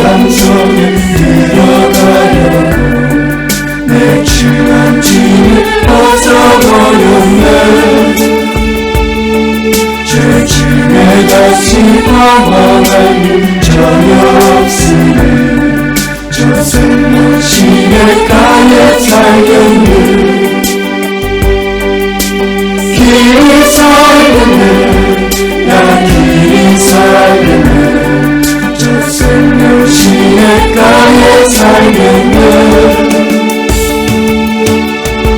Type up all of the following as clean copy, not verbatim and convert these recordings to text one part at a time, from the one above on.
함성에 들어가려고 내 취한 짐을 벗어버렸네. 죄짐에 다시 방황할 일 전혀 없으네. 저 생명 시냇가에 살겠네. 길이 살겠네. 나 길이 살겠네. 저 생명 시냇가에 살겠네.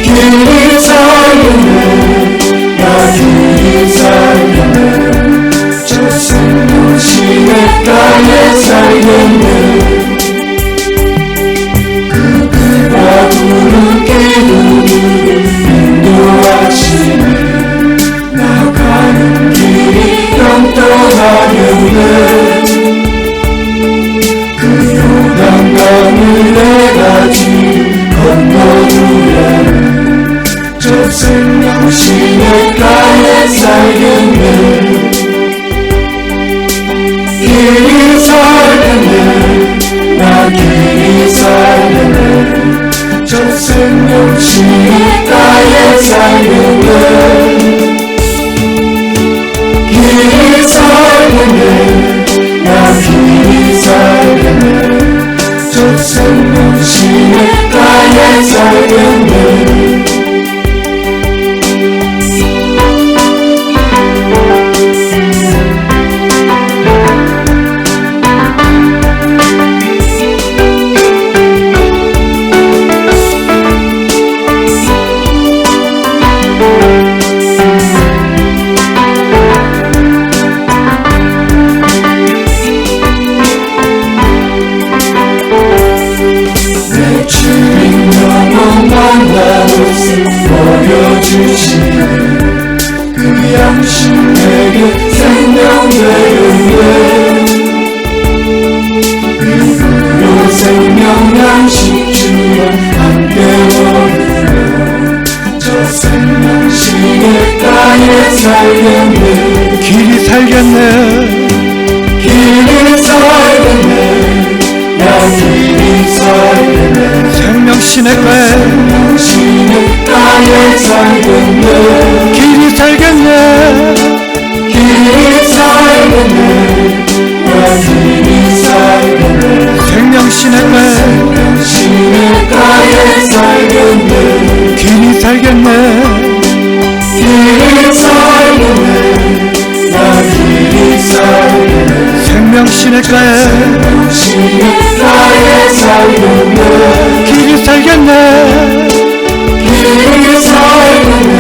길이 살겠네. 나 길이 살겠네. 저 생명 시냇가에 살겠네. 그들과 구름 기둥들을 인도하시네. 나가는 길이 영떠하겠네. 요단강을 내가 지금 건너주려네. 저 생명 시냇가에 살겠네. 길이 살겠네. 나 길이 살겠네. 저 생명 시냇가에 살겠네. 길이 살겠네. 나 길이 살겠네. 저 생명 시냇가에 살겠네. 버려주시네. 그 양심 내게 생명 되었네. 입으로 생명 양식 주여 함께 먹으며 저 생명 시냇가에 살겠네. 길이 살겠네. 길이 살겠네. 나 길이 살겠네. 생명 시냇가에 살겠네. 길이 살겠네. 길이 살겠네. 나 길이 살겠네. 생명 시냇가에 살겠네. 길이 살겠네. 길이 살겠네. 나 길이 살겠네. 생명 시냇가에 살겠네. 길이 살겠네. 길이 살겠네.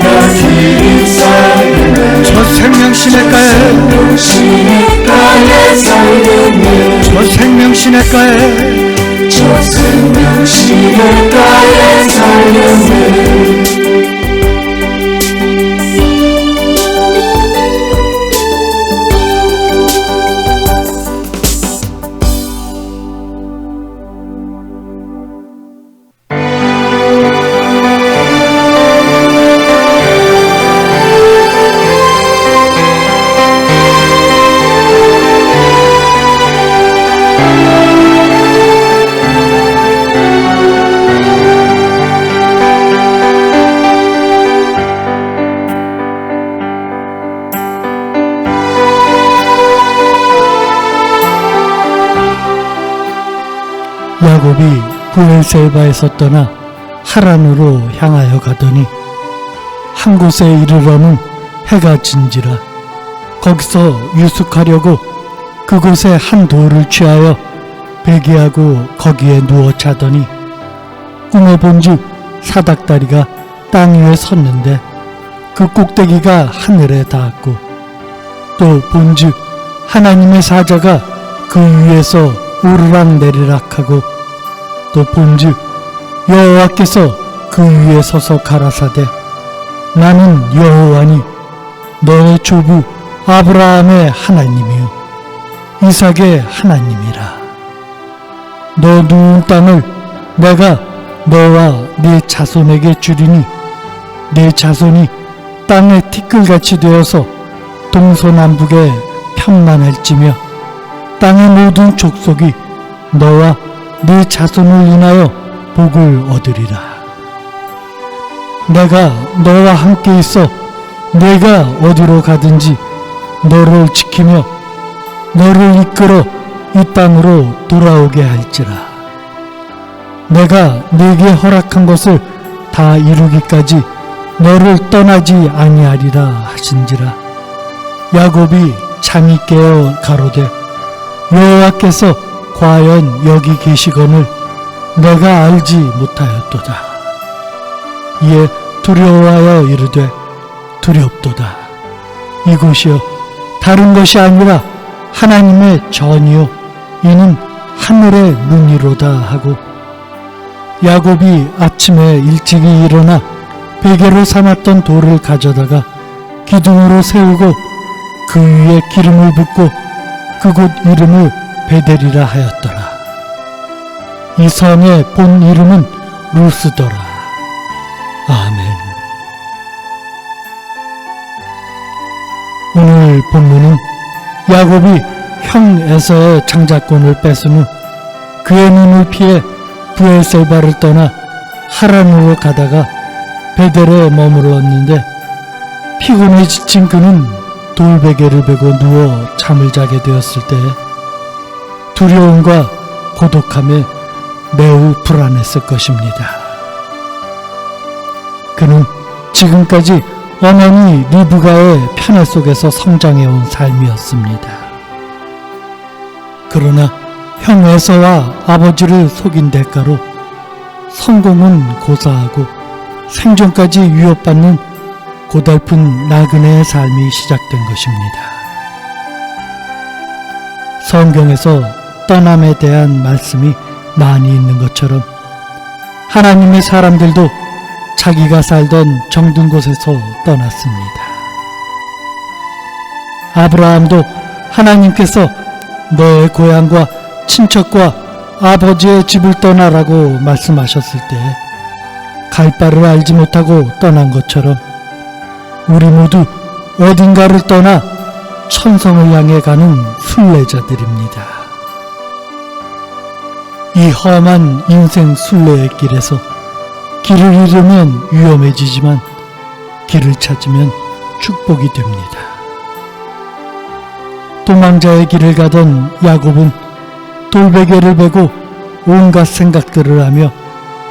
나 길이 살겠네. 저 생명 시냇가에 살겠네. 저 생명 시냇가에 저 생명 시냇가에 살겠네. 야곱이 브엘세바에서 떠나 하란으로 향하여 가더니 한 곳에 이르러는 해가 진지라. 거기서 유숙하려고 그곳에 한 돌을 취하여 베개하고 거기에 누워 자더니 꿈에 본즉 사닥다리가 땅 위에 섰는데 그 꼭대기가 하늘에 닿았고 또 본즉 하나님의 사자가 그 위에서 오르락 내리락하고 또 본즉 여호와께서 그 위에 서서 가라사대 나는 여호와니 너의 조부 아브라함의 하나님이요 이삭의 하나님이라. 너 누운 땅을 내가 너와 네 자손에게 주리니 네 자손이 땅의 티끌같이 되어서 동서남북에 편만할지며 땅의 모든 족속이 너와 네 자손을 인하여 복을 얻으리라. 내가 너와 함께 있어 네가 어디로 가든지 너를 지키며 너를 이끌어 이 땅으로 돌아오게 할지라. 내가 네게 허락한 것을 다 이루기까지 너를 떠나지 아니하리라 하신지라. 야곱이 잠이 깨어 가로되 여호와께서 과연 여기 계시거늘 내가 알지 못하였도다. 이에 두려워하여 이르되 두렵도다. 이곳이여 다른 것이 아니라 하나님의 전이요 이는 하늘의 문이로다 하고 야곱이 아침에 일찍이 일어나 베개로 삼았던 돌을 가져다가 기둥으로 세우고 그 위에 기름을 붓고 그곳 이름을 베델이라 하였더라. 이 성의 본 이름은 루스더라. 아멘. 오늘 본문은 야곱이 형 에서의 장자권을 뺏은 후 그의 눈을 피해 브엘세바를 떠나 하란으로 가다가 베델에 머물렀는데 피곤해 지친 그는 돌베개를 베고 누워 잠을 자게 되었을 때 두려움과 고독함에 매우 불안했을 것입니다. 그는 지금까지 어머니 리브가의 편애 속에서 성장해온 삶이었습니다. 그러나 형 에서와 아버지를 속인 대가로 성공은 고사하고 생존까지 위협받는 고달픈 나그네의 삶이 시작된 것입니다. 성경에서 떠남에 대한 말씀이 많이 있는 것처럼 하나님의 사람들도 자기가 살던 정든 곳에서 떠났습니다. 아브라함도 하나님께서 너의 고향과 친척과 아버지의 집을 떠나라고 말씀하셨을 때 갈 바를 알지 못하고 떠난 것처럼 우리 모두 어딘가를 떠나 천성을 향해 가는 순례자들입니다. 이 험한 인생 순례의 길에서 길을 잃으면 위험해지지만 길을 찾으면 축복이 됩니다. 도망자의 길을 가던 야곱은 돌베개를 베고 온갖 생각들을 하며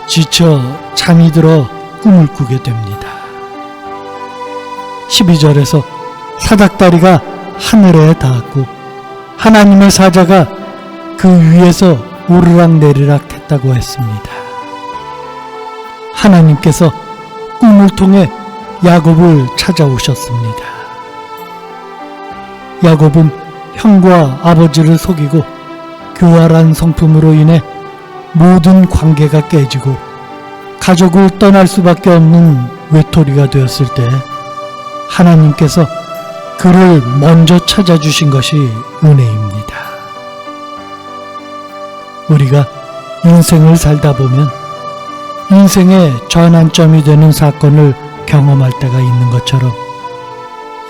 지쳐 잠이 들어 꿈을 꾸게 됩니다. 12절에서 사닥다리가 하늘에 닿았고 하나님의 사자가 그 위에서 오르락내리락 했다고 했습니다. 하나님께서 꿈을 통해 야곱을 찾아오셨습니다. 야곱은 형과 아버지를 속이고 교활한 성품으로 인해 모든 관계가 깨지고 가족을 떠날 수밖에 없는 외톨이가 되었을 때 하나님께서 그를 먼저 찾아주신 것이 은혜입니다. 우리가 인생을 살다 보면 인생의 전환점이 되는 사건을 경험할 때가 있는 것처럼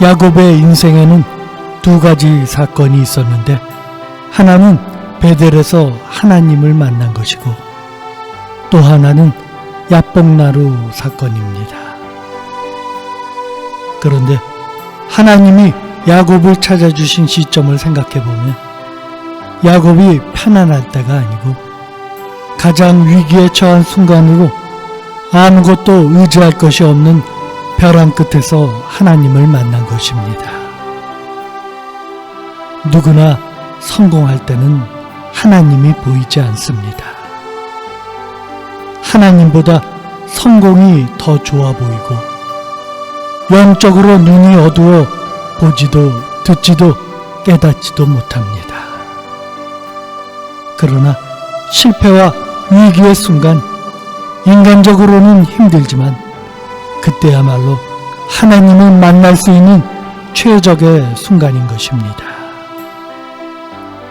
야곱의 인생에는 두 가지 사건이 있었는데 하나는 베델에서 하나님을 만난 것이고 또 하나는 야복나루 사건입니다. 그런데 하나님이 야곱을 찾아주신 시점을 생각해보면 야곱이 편안할 때가 아니고 가장 위기에 처한 순간으로 아무것도 의지할 것이 없는 벼랑 끝에서 하나님을 만난 것입니다. 누구나 성공할 때는 하나님이 보이지 않습니다. 하나님보다 성공이 더 좋아 보이고 영적으로 눈이 어두워 보지도 듣지도 깨닫지도 못합니다. 그러나 실패와 위기의 순간 인간적으로는 힘들지만 그때야말로 하나님을 만날 수 있는 최적의 순간인 것입니다.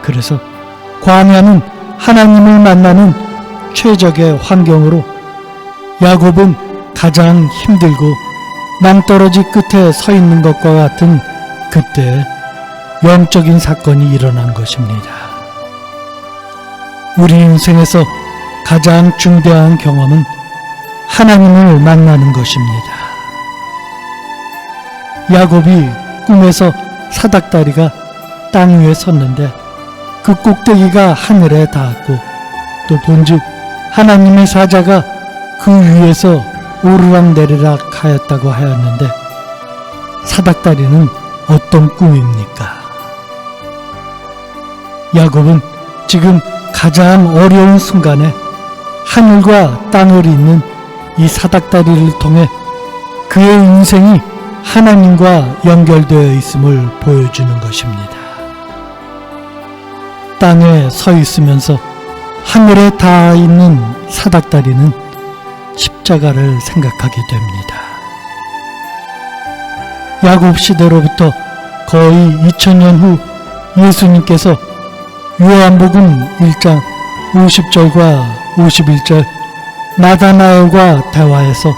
그래서 광야는 하나님을 만나는 최적의 환경으로 야곱은 가장 힘들고 낭떠러지 끝에 서 있는 것과 같은 그때 영적인 사건이 일어난 것입니다. 우리 인생에서 가장 중대한 경험은 하나님을 만나는 것입니다. 야곱이 꿈에서 사닥다리가 땅 위에 섰는데 그 꼭대기가 하늘에 닿았고 또 본즉 하나님의 사자가 그 위에서 오르락내리락 하였다고 하였는데 사닥다리는 어떤 꿈입니까? 야곱은 지금 가장 어려운 순간에 하늘과 땅을 잇는 이 사닥다리를 통해 그의 인생이 하나님과 연결되어 있음을 보여주는 것입니다. 땅에 서 있으면서 하늘에 닿아 있는 사닥다리는 십자가를 생각하게 됩니다. 야곱 시대로부터 거의 2000년 후 예수님께서 요한복음 1장 50절과 51절 나다나엘과 대화에서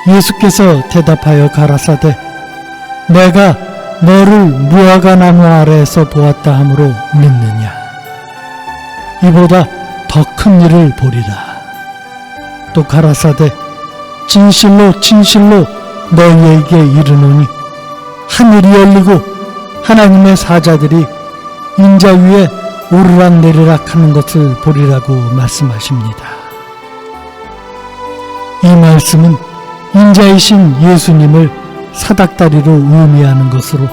예수께서 대답하여 가라사대 내가 너를 무화과 나무 아래에서 보았다 하므로 믿느냐 이보다 더 큰 일을 보리라. 또 가라사대 진실로 진실로 너희에게 이르노니 하늘이 열리고 하나님의 사자들이 인자 위에 오르락내리락 하는 것을 보리라고 말씀하십니다. 이 말씀은 인자이신 예수님을 사닥다리로 의미하는 것으로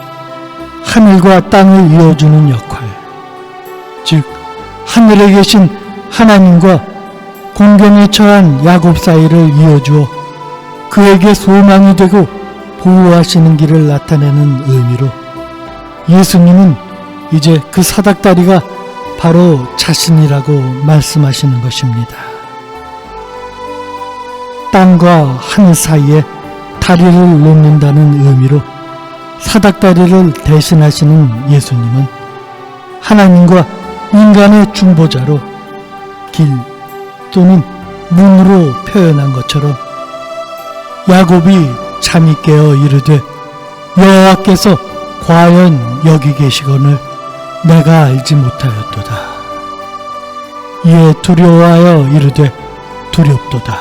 하늘과 땅을 이어주는 역할, 즉 하늘에 계신 하나님과 공경에 처한 야곱 사이를 이어주어 그에게 소망이 되고 보호하시는 길을 나타내는 의미로 예수님은 이제 그 사닥다리가 바로 자신이라고 말씀하시는 것입니다. 땅과 하늘 사이에 다리를 놓는다는 의미로 사닥다리를 대신하시는 예수님은 하나님과 인간의 중보자로 길 또는 문으로 표현한 것처럼 야곱이 잠이 깨어 이르되 여호와께서 과연 여기 계시거늘 내가 알지 못하였도다. 이에 두려워하여 이르되 두렵도다.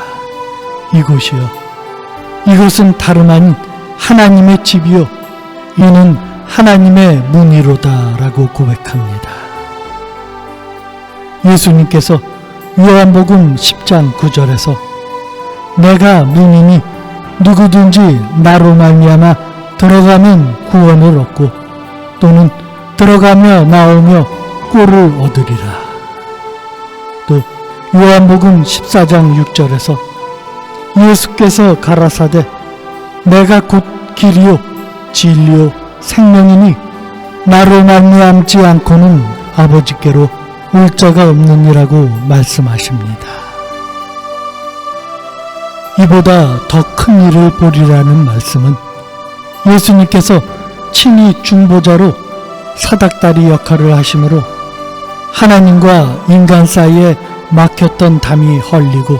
이곳이여 이것은 다름 아닌 하나님의 집이요 이는 하나님의 문이로다 라고 고백합니다. 예수님께서 요한복음 10장 9절에서 내가 문이니 누구든지 나로 말미암아 들어가면 구원을 얻고 또는 들어가며 나오며 꼴을 얻으리라. 또 요한복음 14장 6절에서 예수께서 가라사대 내가 곧 길이요 진리요 생명이니 나로 말미암지 않고는 아버지께로 올 자가 없느니라고 말씀하십니다. 이보다 더 큰 일을 보리라는 말씀은 예수님께서 친히 중보자로 사닥다리 역할을 하심으로 하나님과 인간 사이에 막혔던 담이 헐리고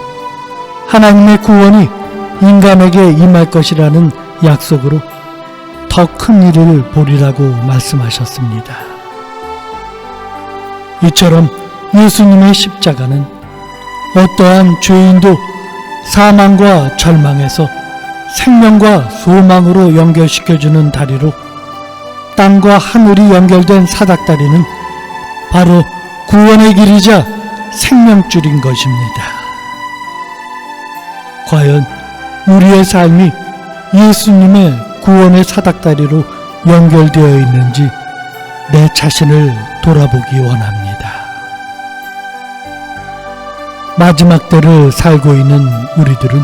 하나님의 구원이 인간에게 임할 것이라는 약속으로 더 큰 일을 보리라고 말씀하셨습니다. 이처럼 예수님의 십자가는 어떠한 죄인도 사망과 절망에서 생명과 소망으로 연결시켜주는 다리로 땅과 하늘이 연결된 사닥다리는 바로 구원의 길이자 생명줄인 것입니다. 과연 우리의 삶이 예수님의 구원의 사닥다리로 연결되어 있는지 내 자신을 돌아보기 원합니다. 마지막 때를 살고 있는 우리들은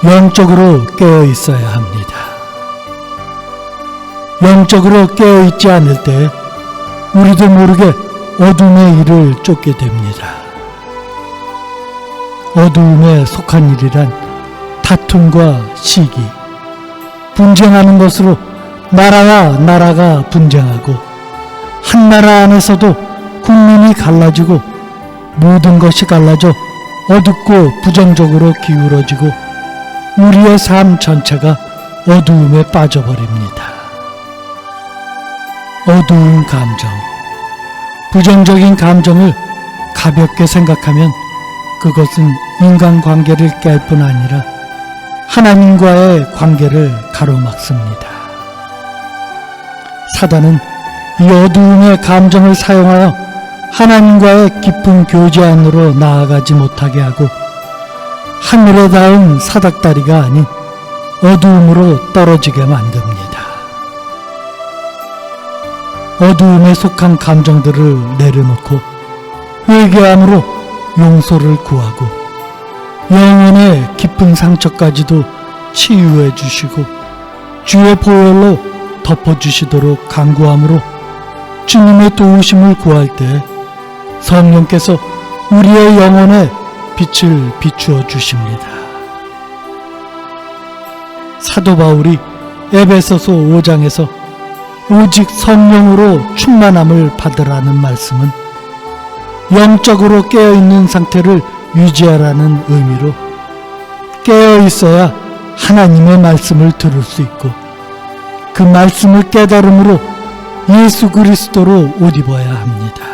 영적으로 깨어 있어야 합니다. 영적으로 깨어 있지 않을 때 우리도 모르게 어둠의 일을 쫓게 됩니다. 어두움에 속한 일이란 다툼과 시기, 분쟁하는 것으로 나라와 나라가 분쟁하고 한 나라 안에서도 국민이 갈라지고 모든 것이 갈라져 어둡고 부정적으로 기울어지고 우리의 삶 전체가 어두움에 빠져버립니다. 어두운 감정, 부정적인 감정을 가볍게 생각하면 그것은 인간관계를 깰 뿐 아니라 하나님과의 관계를 가로막습니다. 사단은 이 어두움의 감정을 사용하여 하나님과의 깊은 교제 안으로 나아가지 못하게 하고 하늘에 닿은 사닥다리가 아닌 어두움으로 떨어지게 만듭니다. 어두움에 속한 감정들을 내려놓고 회개함으로 용서를 구하고 영혼의 깊은 상처까지도 치유해 주시고 주의 보혈로 덮어주시도록 간구함으로 주님의 도우심을 구할 때 성령께서 우리의 영혼에 빛을 비추어 주십니다. 사도 바울이 에베소서 5장에서 오직 성령으로 충만함을 받으라는 말씀은 영적으로 깨어있는 상태를 유지하라는 의미로 깨어있어야 하나님의 말씀을 들을 수 있고 그 말씀을 깨달음으로 예수 그리스도로 옷 입어야 합니다.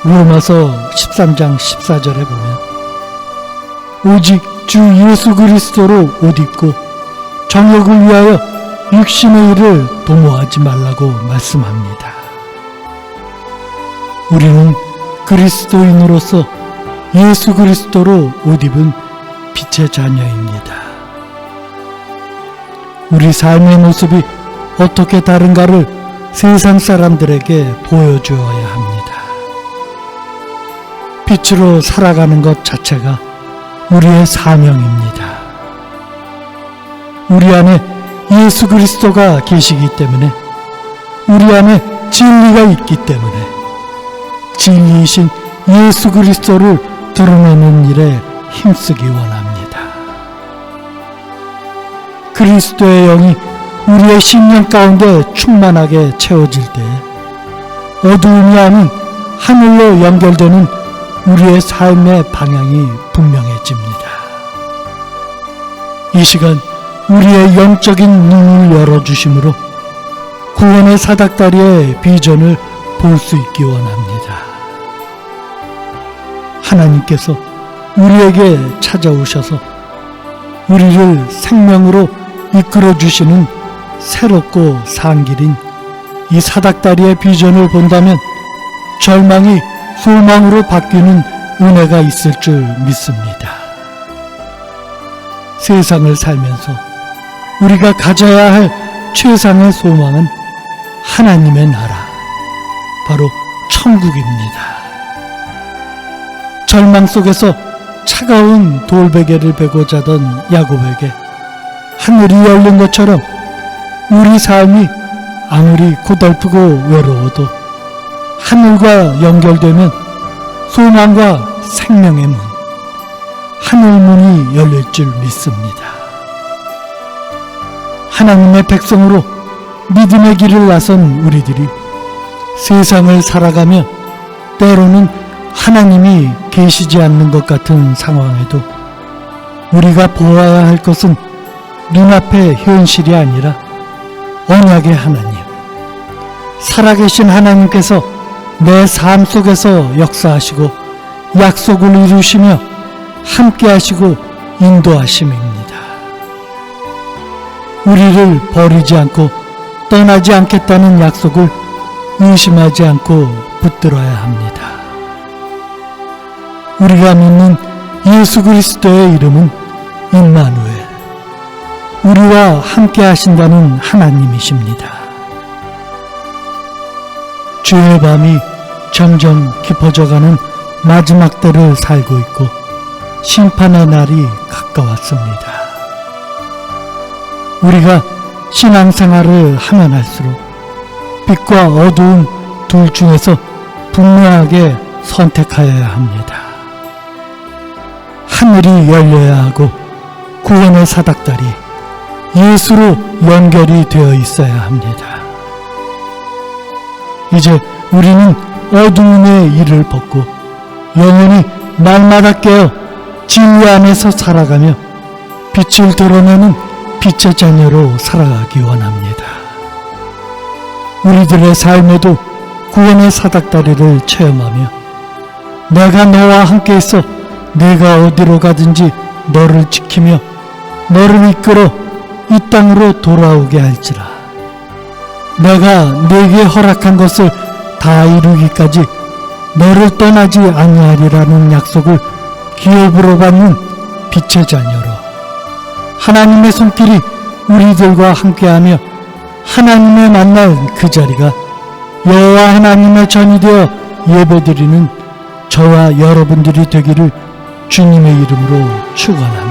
로마서 13장 14절에 보면 오직 주 예수 그리스도로 옷 입고 정욕을 위하여 육신의 일을 도모하지 말라고 말씀합니다. 우리는 그리스도인으로서 예수 그리스도로 옷 입은 빛의 자녀입니다. 우리 삶의 모습이 어떻게 다른가를 세상 사람들에게 보여주어야 합니다. 빛으로 살아가는 것 자체가 우리의 사명입니다. 우리 안에 예수 그리스도가 계시기 때문에 우리 안에 진리가 있기 때문에 진리이신 예수 그리스도를 드러내는 일에 힘쓰기 원합니다. 그리스도의 영이 우리의 심령 가운데 충만하게 채워질 때 어두움이 아닌 하늘로 연결되는 우리의 삶의 방향이 분명해집니다. 이 시간 우리의 영적인 눈을 열어주심으로 구원의 사닥다리의 비전을 볼 수 있기 원합니다. 하나님께서 우리에게 찾아오셔서 우리를 생명으로 이끌어주시는 새롭고 산 길인 이 사닥다리의 비전을 본다면 절망이 소망으로 바뀌는 은혜가 있을 줄 믿습니다. 세상을 살면서 우리가 가져야 할 최상의 소망은 하나님의 나라, 바로 천국입니다. 절망 속에서 차가운 돌베개를 베고 자던 야곱에게 하늘이 열린 것처럼 우리 삶이 아무리 고달프고 외로워도 하늘과 연결되면 소망과 생명의 문, 하늘문이 열릴 줄 믿습니다. 하나님의 백성으로 믿음의 길을 나선 우리들이 세상을 살아가며 때로는 하나님이 계시지 않는 것 같은 상황에도 우리가 보아야 할 것은 눈앞의 현실이 아니라 언약의 하나님, 살아계신 하나님께서 내 삶 속에서 역사하시고 약속을 이루시며 함께하시고 인도하심입니다. 우리를 버리지 않고 떠나지 않겠다는 약속을 의심하지 않고 붙들어야 합니다. 우리가 믿는 예수 그리스도의 이름은 임마누엘, 우리와 함께 하신다는 하나님이십니다. 주의 밤이 점점 깊어져가는 마지막 때를 살고 있고 심판의 날이 가까웠습니다. 우리가 신앙생활을 하면 할수록 빛과 어두움 둘 중에서 분명하게 선택하여야 합니다. 하늘이 열려야 하고 구원의 사닥다리 예수로 연결이 되어 있어야 합니다. 이제 우리는 어두움의 이를 벗고 영원히 날마다 깨어 진리 안에서 살아가며 빛을 드러내는 빛의 자녀로 살아가기 원합니다. 우리들의 삶에도 구원의 사닥다리를 체험하며 내가 너와 함께 있어 내가 어디로 가든지 너를 지키며 너를 이끌어 이 땅으로 돌아오게 할지라. 내가 네게 허락한 것을 다 이루기까지 너를 떠나지 아니하리라는 약속을 기업으로 받는 빛의 자녀로 하나님의 손길이 우리들과 함께하며 하나님의 만날 그 자리가 여호와 하나님의 전이 되어 예배드리는 저와 여러분들이 되기를 주님의 이름으로 축원합니다.